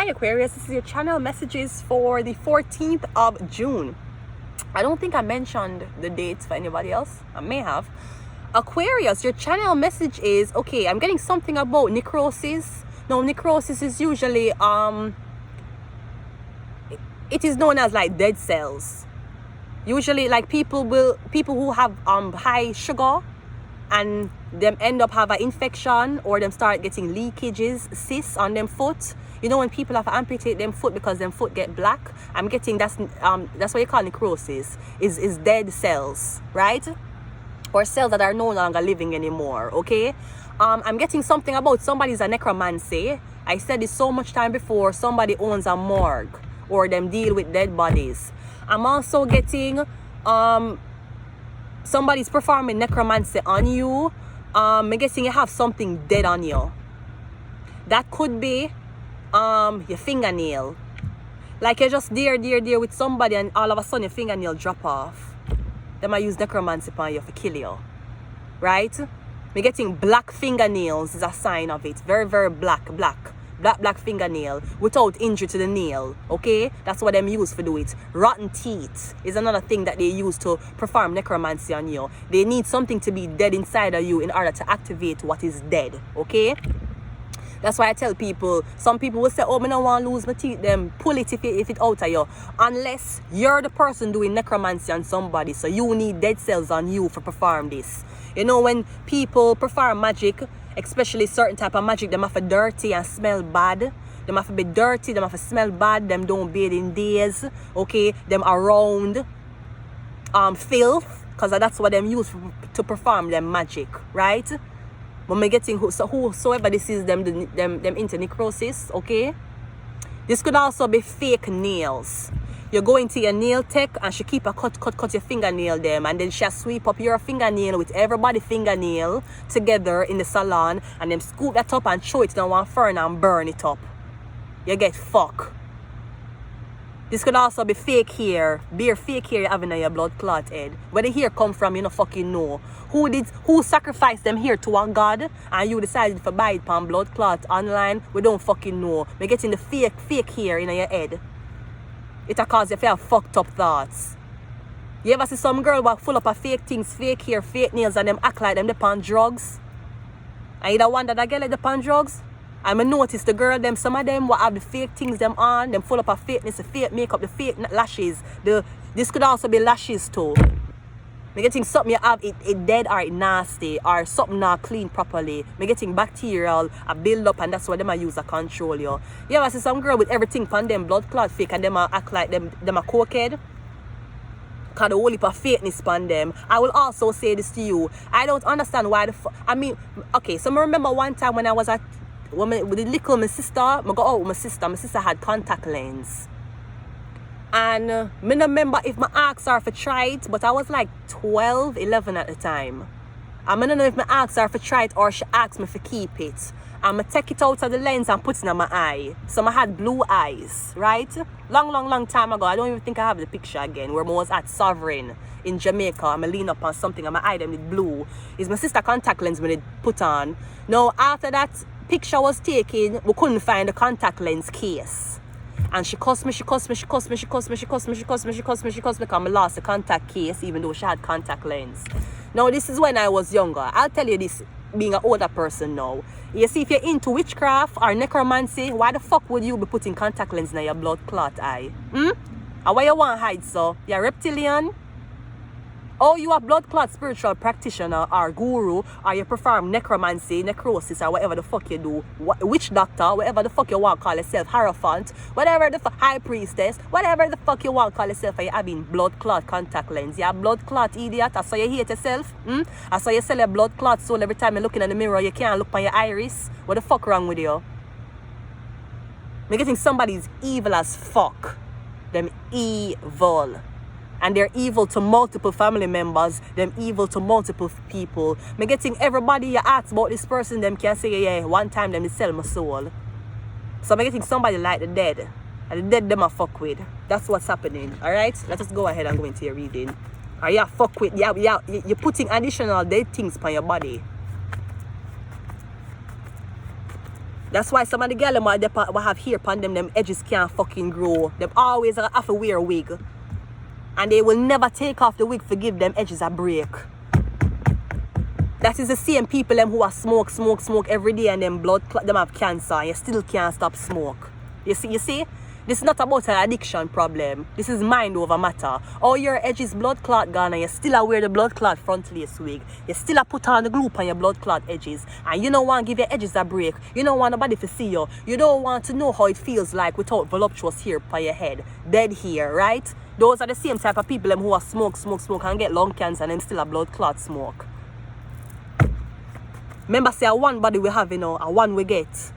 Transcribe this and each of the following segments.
Hi Aquarius, this is your channel messages for the 14th of June. I don't think I mentioned the dates for anybody else. I may have. Aquarius, your channel message is, okay, I'm getting something about necrosis. Now, necrosis is usually, it is known as like dead cells. Usually like people who have high sugar and them end up have an infection, or them start getting leakages, cysts on them foot. You know, when people have to amputate them foot because them foot get black, I'm getting that's what you call necrosis, is dead cells, right? Or cells that are no longer living anymore, okay? I'm getting something about somebody's a necromancy. I said this so much time before. Somebody owns a morgue or them deal with dead bodies. I'm also getting somebody's performing necromancy on you. I'm guessing you have something dead on you. That could be your fingernail. Like you're just there with somebody and all of a sudden your fingernail drop off. They might use necromancy on you to kill you. Right? Me getting black fingernails is a sign of it. Very, very black fingernail without injury to the nail. Okay? That's what them use for do it. Rotten teeth is another thing that they use to perform necromancy on you. They need something to be dead inside of you in order to activate what is dead. Okay? That's why I tell people, some people will say, oh, I don't want to lose my teeth. Then pull it if it out of you. Unless you're the person doing necromancy on somebody. So you need dead cells on you for perform this. You know, when people perform magic, especially certain type of magic, them have to dirty and smell bad. Them have to be dirty, them have to smell bad. Them don't bathe in days. Okay? Them around filth. Because that's what them use to perform them magic. Right? When we're getting whosoever this is them into necrosis, okay? This could also be fake nails. You go into your nail tech and she keep a cut your fingernail them, and then she sweep up your fingernail with everybody's fingernail together in the salon, and then scoop that up and throw it down one fern and burn it up. You get fuck. This could also be fake hair. Bare fake hair you having in your blood clot head. Where the hair come from, you don't fucking know. Who sacrificed them hair to a god and you decided to buy it from blood clot online? We don't fucking know. We're getting the fake hair in your head. It'll cause you to have fucked up thoughts. You ever see some girl who full up of fake things, fake hair, fake nails, and them act like them upon drugs? And you don't wonder that girl like upon drugs? I notice the girl them, some of them will have the fake things them on, them full up of fakeness, the fake makeup, the fake lashes. This could also be lashes too. Me getting something you have it dead or it nasty, or something not clean properly. Me getting bacterial, a build up, and that's what them a use to control you. You ever see some girl with everything from them blood clot fake and them a act like them a cokehead? Cause the whole heap of fakeness upon them. I will also say this to you. I don't understand why I mean, okay, so I remember one time when I was with my sister, I go out with my sister had contact lens. And I don't remember if I asked her to try it, but I was like 12, 11 at the time. I don't know if I asked her to try it or she asked me to keep it. And I take it out of the lens and put it in my eye. So I had blue eyes, right? Long time ago. I don't even think I have the picture again, where I was at Sovereign in Jamaica. I lean up on something and my eye them with blue. It's my sister contact lens when it put on. Now, after that picture was taken, we couldn't find the contact lens case. And she cussed me because I lost the contact case even though she had contact lens. Now this is when I was younger. I'll tell you this being an older person now. You see, if you're into witchcraft or necromancy, why the fuck would you be putting contact lens in your blood clot eye? And why you want to hide so? You're a reptilian? Oh, you a blood clot spiritual practitioner or guru, or you perform necromancy, necrosis, or whatever the fuck you do. Witch doctor, whatever the fuck you want to call yourself, hierophant, whatever the fuck, high priestess, whatever the fuck you want to call yourself, and you having blood clot contact lens. You're a blood clot idiot. I saw you hate yourself. I saw you sell a blood clot soul every time you're looking in the mirror. You can't look on your iris. What the fuck wrong with you? I'm getting somebody's evil as fuck. Them evil. And they're evil to multiple family members, them evil to multiple people. Me getting everybody you ask about this person, them can say, yeah, one time them they sell my soul. So I'm getting somebody like the dead. And the dead them I fuck with. That's what's happening. Alright? Let us go ahead and go into your reading. Or you fuck with, you're putting additional dead things on your body. That's why some of the girls will have hair upon them edges can't fucking grow. Them always have to wear a wig. And they will never take off the wig to give them edges a break. That is the same people them who are smoke every day and them blood clot, them have cancer and you still can't stop smoke. You see? This is not about an addiction problem. This is mind over matter. All your edges blood clot gone and you still wear the blood clot front lace wig. You still put on the glue on your blood clot edges. And you don't want to give your edges a break. You don't want nobody to see you. You don't want to know how it feels like without voluptuous hair on your head. Dead hair, right? Those are the same type of people them who are smoke and get lung cancer and them still a blood clot smoke. Remember say a one body we have, a one we get.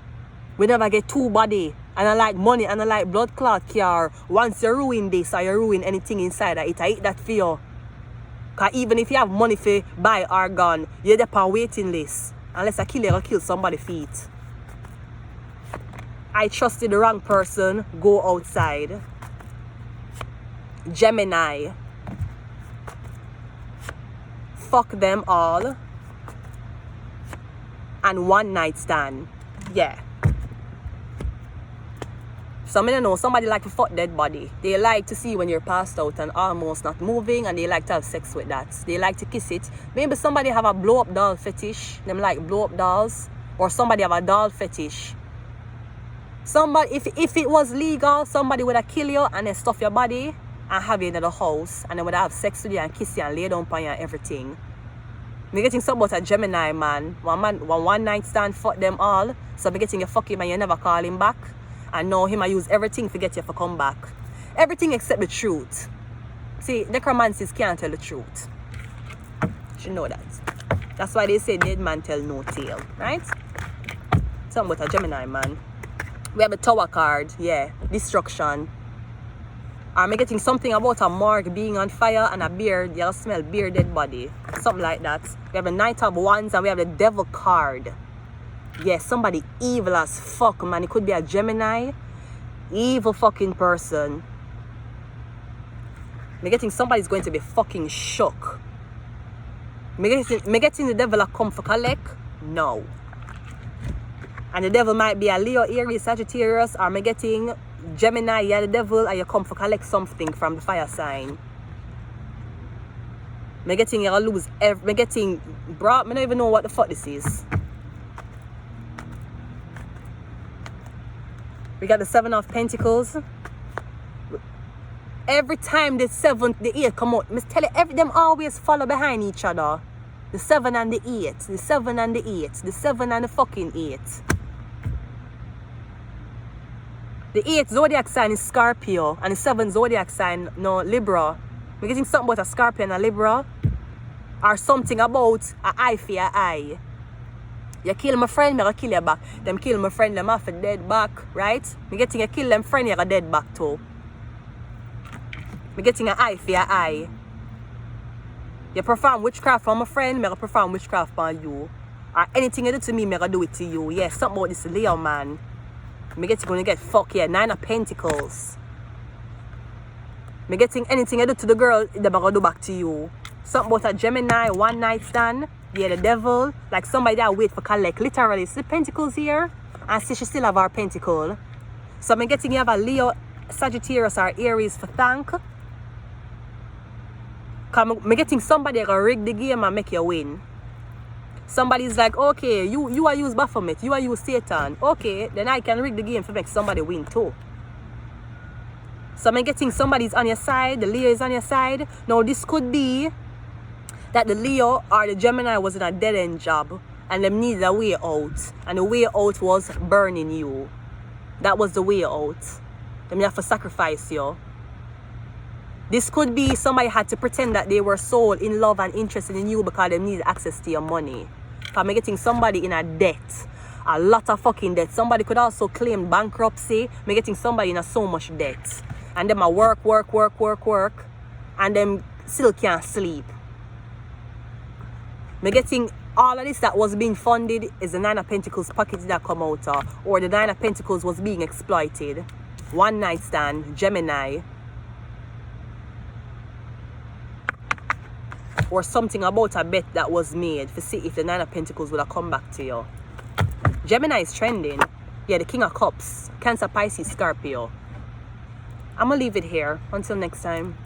We never get two body. And I like money and I like blood clot care. Once you ruin this or you ruin anything inside of it, I eat that for you. Because even if you have money for buy organ, you're there on waiting list. Unless I kill somebody feet. I trusted the wrong person, go outside. Gemini. Fuck them all. And one night stand. Yeah. Some of you know somebody like to fuck dead body. They like to see when you're passed out and almost not moving and they like to have sex with that. They like to kiss it. Maybe somebody have a blow up doll fetish. Them like blow up dolls. Or somebody have a doll fetish. Somebody, if it was legal, somebody would have kill you and then stuff your body and have you in the house and then would have sex with you and kiss you and lay down upon you and everything. Me getting something about a Gemini man. One night stand fuck them all. So me getting you fuck him and you never call him back. And now him I use everything to get you to come back. Everything except the truth. See, necromancers can't tell the truth. You should know that. That's why they say dead man tell no tale, right? Something about a Gemini man. We have a Tower card, yeah, destruction. Am I getting something about a morgue being on fire and a beard, you'll smell beer dead body. Something like that. We have a Knight of Wands and we have the Devil card. Yeah, somebody evil as fuck, man. It could be a Gemini. Evil fucking person. Me getting somebody's going to be fucking shook. Me getting the devil a come for collect? No. And the devil might be a Leo, Aries, Sagittarius, or me getting Gemini, yeah, the devil, and you come for collect something from the fire sign. Me getting you lose me getting bro, me don't even know what the fuck this is. We got the 7 of Pentacles. Every time the 7th, the 8 come out, I tell you, them always follow behind each other. The 7 and the 8, the 7 and the 8, the 7 and the fucking 8. The 8th zodiac sign is Scorpio, and the 7th zodiac sign, no, Libra. We're getting something about a Scorpio and a Libra, or something about an eye for your eye. You kill my friend, I kill you back. Them kill my friend, them have a dead back, right? Me getting you kill them friend, you a dead back too. Me getting an eye for your eye. You perform witchcraft for my friend, I perform witchcraft for you. Or anything you do to me, I do it to you. Yeah, something about this Leo man. Me getting gonna get fucked, yeah, 9 of Pentacles. Me getting anything you do to the girl, them I gonna do back to you. Something about a Gemini, one night stand. Yeah, the devil, like somebody that wait for collect. Literally, see the pentacles here? And see she still have her pentacle. So I'm getting you have a Leo, Sagittarius or Aries for thank. Cause I'm getting somebody that rig the game and make you win. Somebody's like, okay, you are use Baphomet, you are use Satan. Okay, then I can rig the game to make somebody win too. So I'm getting somebody's on your side, the Leo is on your side. Now this could be that the Leo or the Gemini was in a dead-end job and them needed a way out. And the way out was burning you. That was the way out. Them have to sacrifice you. This could be somebody had to pretend that they were so in love and interested in you because they needed access to your money. I'm getting somebody in a debt. A lot of fucking debt. Somebody could also claim bankruptcy. I'm getting somebody in a so much debt. And them a work. And them still can't sleep. Me getting all of this that was being funded is the 9 of Pentacles package that come out or the 9 of Pentacles was being exploited. One night stand, Gemini. Or something about a bet that was made to see if the 9 of Pentacles would have come back to you. Gemini is trending. Yeah, the King of Cups. Cancer, Pisces, Scorpio. I'm going to leave it here. Until next time.